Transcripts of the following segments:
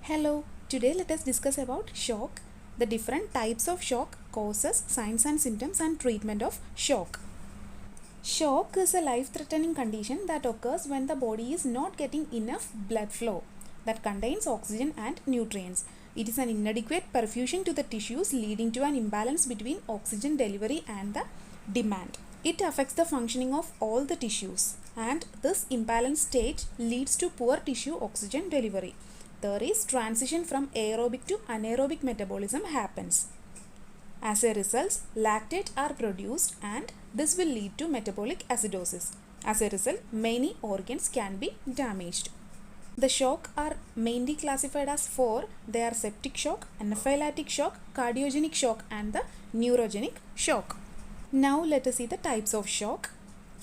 Hello, today let us discuss about shock, the different types of shock, causes, signs and symptoms and treatment of shock. Shock is a life-threatening condition that occurs when the body is not getting enough blood flow that contains oxygen and nutrients. It is an inadequate perfusion to the tissues leading to an imbalance between oxygen delivery and the demand. It affects the functioning of all the tissues and this imbalanced state leads to poor tissue oxygen delivery. There is transition from aerobic to anaerobic metabolism happens. As a result, lactate are produced and this will lead to metabolic acidosis. As a result, many organs can be damaged. The shock are mainly classified as four. They are septic shock, anaphylactic shock, cardiogenic shock and the neurogenic shock. Now let us see the types of shock.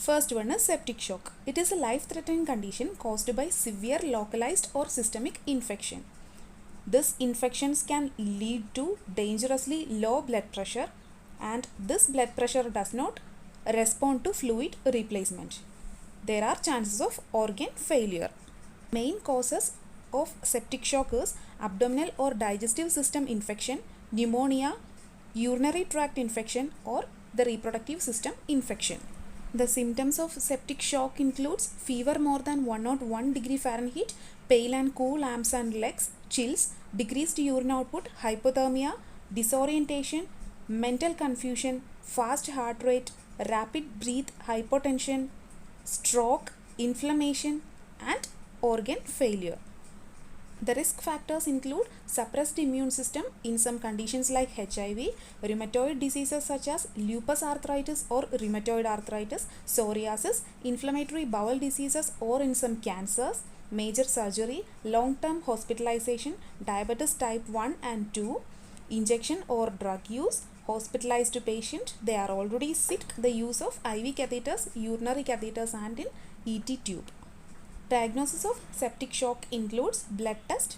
First one is septic shock. It is a life-threatening condition caused by severe localized or systemic infection. These infections can lead to dangerously low blood pressure and this blood pressure does not respond to fluid replacement. There are chances of organ failure. Main causes of septic shock is abdominal or digestive system infection, pneumonia, urinary tract infection or the reproductive system infection. The symptoms of septic shock includes fever more than 101 degree Fahrenheit, pale and cool arms and legs, chills, decreased urine output, hypothermia, disorientation, mental confusion, fast heart rate, rapid breath, hypotension, stroke, inflammation and organ failure. The risk factors include suppressed immune system in some conditions like HIV, rheumatoid diseases such as lupus arthritis or rheumatoid arthritis, psoriasis, inflammatory bowel diseases or in some cancers, major surgery, long-term hospitalization, diabetes type 1 and 2, injection or drug use, hospitalized patient, they are already sick, the use of IV catheters, urinary catheters and in ET tube. Diagnosis of septic shock includes blood test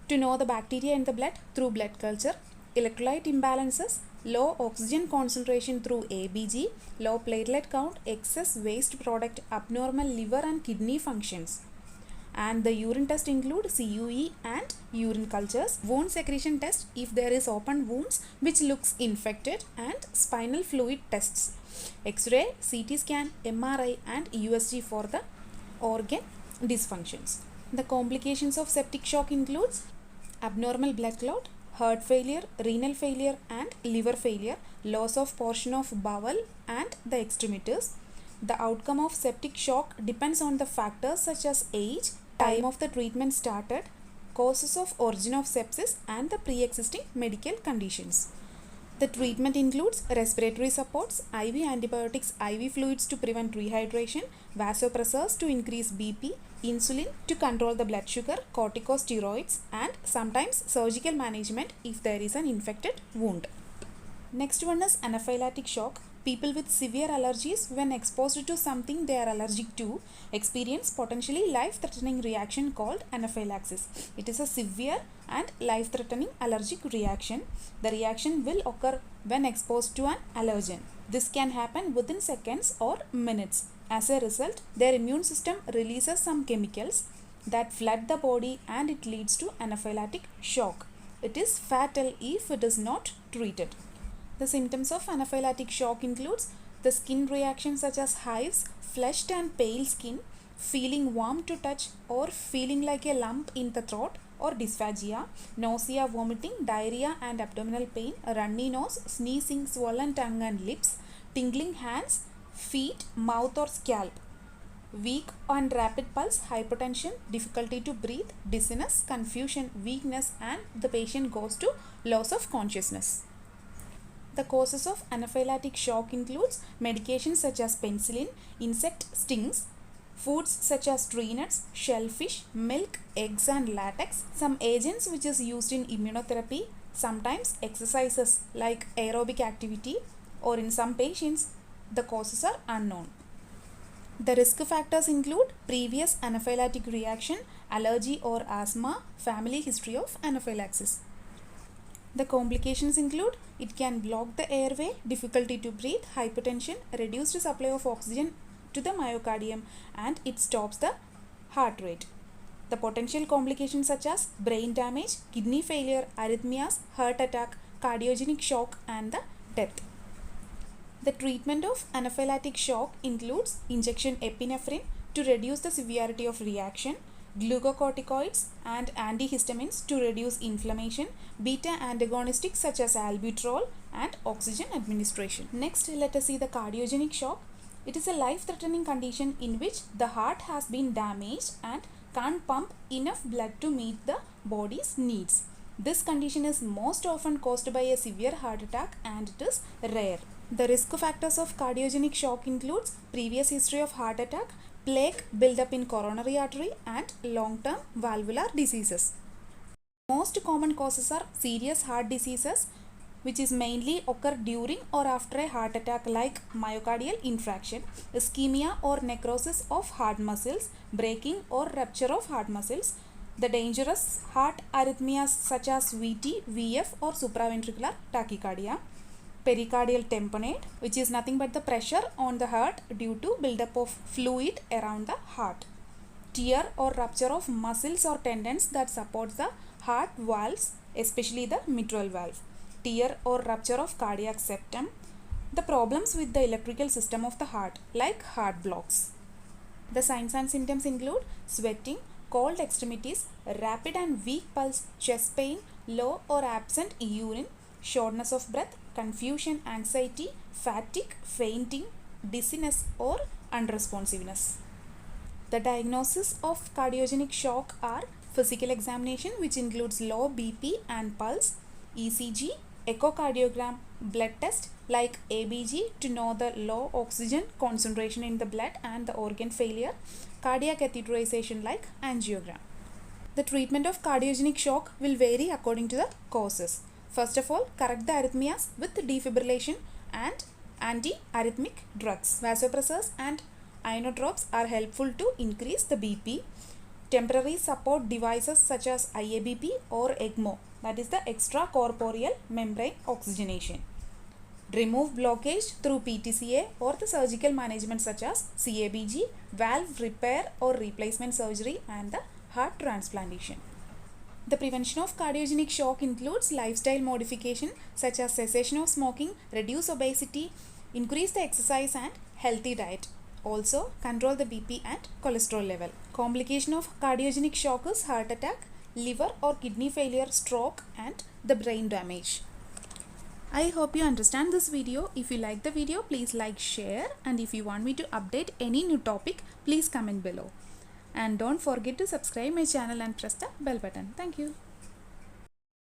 to know the bacteria in the blood through blood culture, electrolyte imbalances, low oxygen concentration through ABG, low platelet count, excess waste product, abnormal liver and kidney functions. And the urine test include CUE and urine cultures, wound secretion test if there is open wounds which looks infected and spinal fluid tests, X-ray, CT scan, MRI and USG for the organ dysfunctions. The complications of septic shock includes abnormal blood clot, heart failure, renal failure and liver failure, loss of portion of bowel and the extremities. The outcome of septic shock depends on the factors such as age, time of the treatment started, causes of origin of sepsis and the pre-existing medical conditions. The treatment includes respiratory supports, IV antibiotics, IV fluids to prevent rehydration, vasopressors to increase BP, insulin to control the blood sugar, corticosteroids and sometimes surgical management if there is an infected wound. Next one is anaphylactic shock. People with severe allergies when exposed to something they are allergic to experience potentially life-threatening reaction called anaphylaxis. It is a severe and life-threatening allergic reaction. The reaction will occur when exposed to an allergen. This can happen within seconds or minutes. As a result, their immune system releases some chemicals that flood the body and it leads to anaphylactic shock. It is fatal if it is not treated. The symptoms of anaphylactic shock includes the skin reactions such as hives, flushed and pale skin, feeling warm to touch or feeling like a lump in the throat or dysphagia, nausea, vomiting, diarrhea and abdominal pain, runny nose, sneezing, swollen tongue and lips, tingling hands, feet, mouth or scalp, weak and rapid pulse, hypotension, difficulty to breathe, dizziness, confusion, weakness and the patient goes to loss of consciousness. The causes of anaphylactic shock includes medications such as penicillin, insect stings, foods such as tree nuts, shellfish, milk, eggs and latex, some agents which is used in immunotherapy, sometimes exercises like aerobic activity or in some patients the causes are unknown. The risk factors include previous anaphylactic reaction, allergy or asthma, family history of anaphylaxis. The complications include it can block the airway, difficulty to breathe, hypertension, reduced supply of oxygen to the myocardium and it stops the heart rate. The potential complications such as brain damage, kidney failure, arrhythmias, heart attack, cardiogenic shock, and the death. The treatment of anaphylactic shock includes injection epinephrine to reduce the severity of reaction, glucocorticoids and antihistamines to reduce inflammation, beta antagonistics such as albuterol, and oxygen administration. Next, let us see the cardiogenic shock. It is a life-threatening condition in which the heart has been damaged and can't pump enough blood to meet the body's needs. This condition is most often caused by a severe heart attack and it is rare. The risk factors of cardiogenic shock includes previous history of heart attack, plaque buildup in coronary artery, and long-term valvular diseases. Most common causes are serious heart diseases, which is mainly occur during or after a heart attack, like myocardial infarction, ischemia or necrosis of heart muscles, breaking or rupture of heart muscles, the dangerous heart arrhythmias such as VT, VF or supraventricular tachycardia, pericardial tamponade, which is nothing but the pressure on the heart due to buildup of fluid around the heart, tear or rupture of muscles or tendons that support the heart valves, especially the mitral valve, tear or rupture of cardiac septum, the problems with the electrical system of the heart like heart blocks. The signs and symptoms include sweating, cold extremities, rapid and weak pulse, chest pain, low or absent urine, shortness of breath, confusion, anxiety, fatigue, fainting, dizziness or unresponsiveness. The diagnosis of cardiogenic shock are physical examination, which includes low BP and pulse, ECG, echocardiogram, blood test like ABG to know the low oxygen concentration in the blood and the organ failure, cardiac catheterization like angiogram. The treatment of cardiogenic shock will vary according to the causes. First of all, correct the arrhythmias with defibrillation and anti-arrhythmic drugs. Vasopressors and inotropes are helpful to increase the BP. Temporary support devices such as IABP or ECMO, that is the extracorporeal membrane oxygenation. Remove blockage through PTCA or the surgical management such as CABG, valve repair or replacement surgery, and the heart transplantation. The prevention of cardiogenic shock includes lifestyle modification such as cessation of smoking, reduce obesity, increase the exercise and healthy diet. Also, control the BP and cholesterol level. Complication of cardiogenic shock is heart attack, liver or kidney failure, stroke, and the brain damage. I hope you understand this video. If you like the video, please like, share, and if you want me to update any new topic, please comment below. And don't forget to subscribe my channel and press the bell button. Thank you.